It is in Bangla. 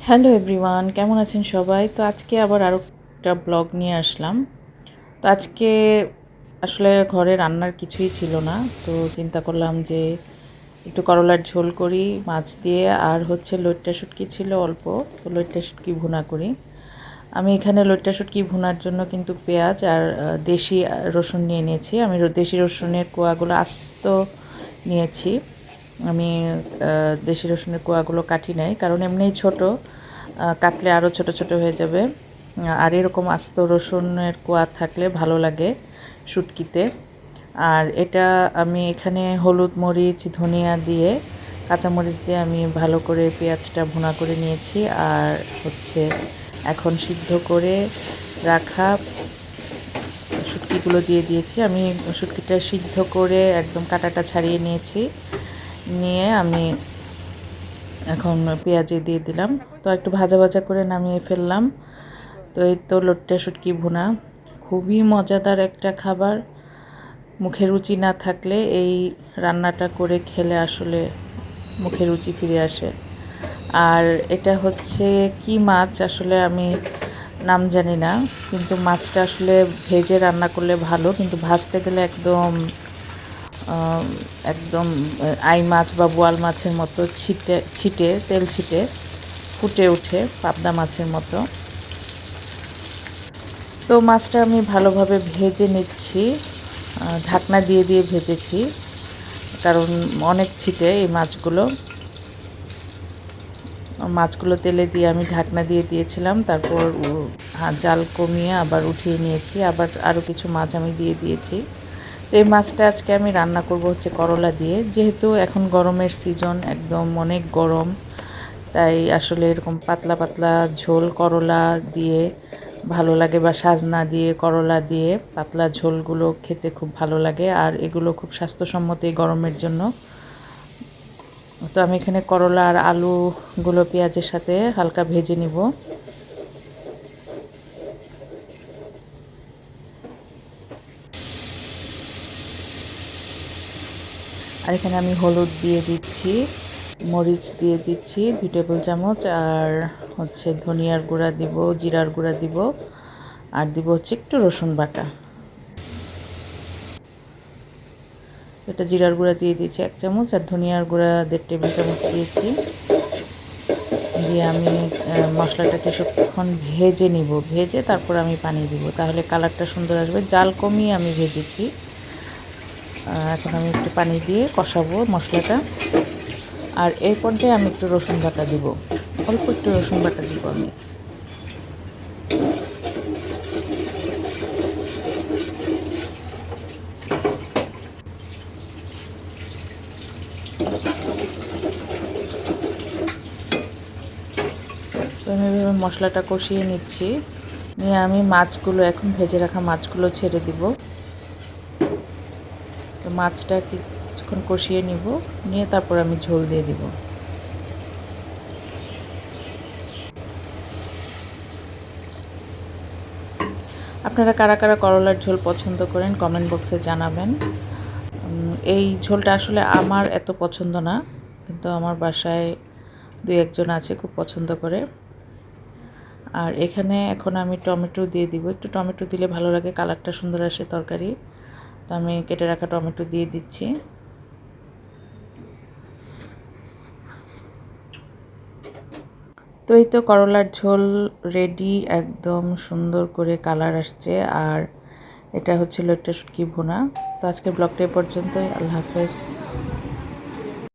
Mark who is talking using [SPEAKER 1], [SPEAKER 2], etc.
[SPEAKER 1] হ্যালো এভরিওয়ান, কেমন আছেন সবাই? তো আজকে আবার আরও একটা ব্লগ নিয়ে আসলাম। তো আজকে আসলে ঘরে রান্নার কিছুই ছিল না, তো চিন্তা করলাম যে একটু করলার ঝোল করি মাছ দিয়ে, আর হচ্ছে লইট্টা শুটকি ছিল অল্প, তো লইট্টা শুটকি ভুনা করি। আমি এখানে লইট্টা শুটকি ভুনার জন্য কিন্তু পেঁয়াজ আর দেশি রসুন নিয়ে নিয়েছি। আমি দেশি রসুনের কোয়াগুলো আস্ত নিয়েছি। আমি দেশি রসুনের কোয়াগুলো কাটি নাই, কারণ এমনিই ছোট, কাটলে আরও ছোট ছোট হয়ে যাবে। আর এরকম আস্ত রসুনের কোয়া থাকলে ভালো লাগে শুটকিতে। আর এটা আমি এখানে হলুদ, মরিচ, ধনিয়া দিয়ে, কাঁচামরিচ দিয়ে আমি ভালো করে পেঁয়াজটা ভুনা করে নিয়েছি। আর হচ্ছে এখন সিদ্ধ করে রাখা শুটকিগুলো দিয়ে দিয়েছি। আমি শুটকিটা সিদ্ধ করে একদম কাঁটাটা ছাড়িয়ে নিয়েছি, নিয়ে আমি এখন পেঁয়াজে দিয়ে দিলাম। তো একটু ভাজা ভাজা করে নামিয়ে ফেললাম। তো এই তো লইট্টা শুটকি ভুনা, খুবই মজাদার একটা খাবার। মুখে রুচি না থাকলে এই রান্নাটা করে খেলে আসলে মুখে রুচি ফিরে আসে। আর এটা হচ্ছে কি মাছ আসলে আমি নাম জানি না, কিন্তু মাছটা আসলে ভেজে রান্না করলে ভালো, কিন্তু ভাজতে গেলে একদম একদম আই মাছ বা বোয়াল মাছের মতো ছিটে ছিটে তেল ছিটে ফুটে ওঠে, পাবদা মাছের মতো। তো মাছটা আমি ভালোভাবে ভেজে নিচ্ছি, ঢাকনা দিয়ে দিয়ে ভেজেছি, কারণ অনেক ছিটে এই মাছগুলো তেলে দিয়ে আমি ঢাকনা দিয়ে দিয়েছিলাম। তারপর জাল কমিয়ে আবার উঠিয়ে নিয়েছি, আবার আরও কিছু মাছ আমি দিয়ে দিয়েছি। তো এই মাছটা আজকে আমি রান্না করব হচ্ছে করলা দিয়ে, যেহেতু এখন গরমের সিজন, একদম অনেক গরম, তাই আসলে এরকম পাতলা পাতলা ঝোল করলা দিয়ে ভালো লাগে, বা সাজনা দিয়ে করলা দিয়ে পাতলা ঝোলগুলো খেতে খুব ভালো লাগে। আর এগুলো খুব স্বাস্থ্যসম্মত এই গরমের জন্য। তো আমি এখানে করলা আর আলুগুলো পেঁয়াজের সাথে হালকা ভেজে নিব। আর এখানে আমি হলুদ দিয়ে দিচ্ছি, মরিচ দিয়ে দিচ্ছি 2 টেবিল চামচ, আর হচ্ছে ধনিয়ার গুঁড়া দিব, জিরার গুঁড়া দিব, আর দিব হচ্ছে একটু রসুন বাটা। এটা জিরার গুঁড়া দিয়ে দিয়েছি 1 চামচ, আর ধনিয়ার গুঁড়া 1.5 টেবিল চামচ দিয়েছি। দিয়ে আমি মশলাটাকে কিছুক্ষণ ভেজে নিব, ভেজে তারপর আমি পানি দিব, তাহলে কালারটা সুন্দর আসবে। জাল কমিয়ে আমি ভেজেছি। এখন আমি একটু পানি দিয়ে কষাবো মশলাটা। আর এই পর্যায়ে আমি একটু রসুন বাটা দিব, অল্প একটু রসুন বাটা দিব আমি। তো আমি এভাবে মশলাটা কষিয়ে নিচ্ছি, নিয়ে আমি মাছগুলো, এখন ভেজে রাখা মাছগুলো ছেড়ে দিব। তো মাছটা কিছুক্ষণ কষিয়ে নিব, নিয়ে তারপর আমি ঝোল দিয়ে দিব। আপনারা কারা কারা করলার ঝোল পছন্দ করেন কমেন্ট বক্সে জানাবেন। এই ঝোলটা আসলে আমার এত পছন্দ না, কিন্তু আমার বাসায় 2-1 জন আছে খুব পছন্দ করে। আর এখানে এখন আমি টমেটো দিয়ে দিব, একটু টমেটো দিলে ভালো লাগে, কালারটা সুন্দর আসে তরকারি। তো আমি কেটে রাখা টমেটো দিয়ে দিচ্ছি। তো এই তো করলার ঝোল রেডি, একদম সুন্দর করে কালার আসছে। আর এটা হচ্ছে লইট্টা শুটকি ভুনা। তো আজকের ব্লগটা এ পর্যন্তই। আল্লাহ হাফেজ।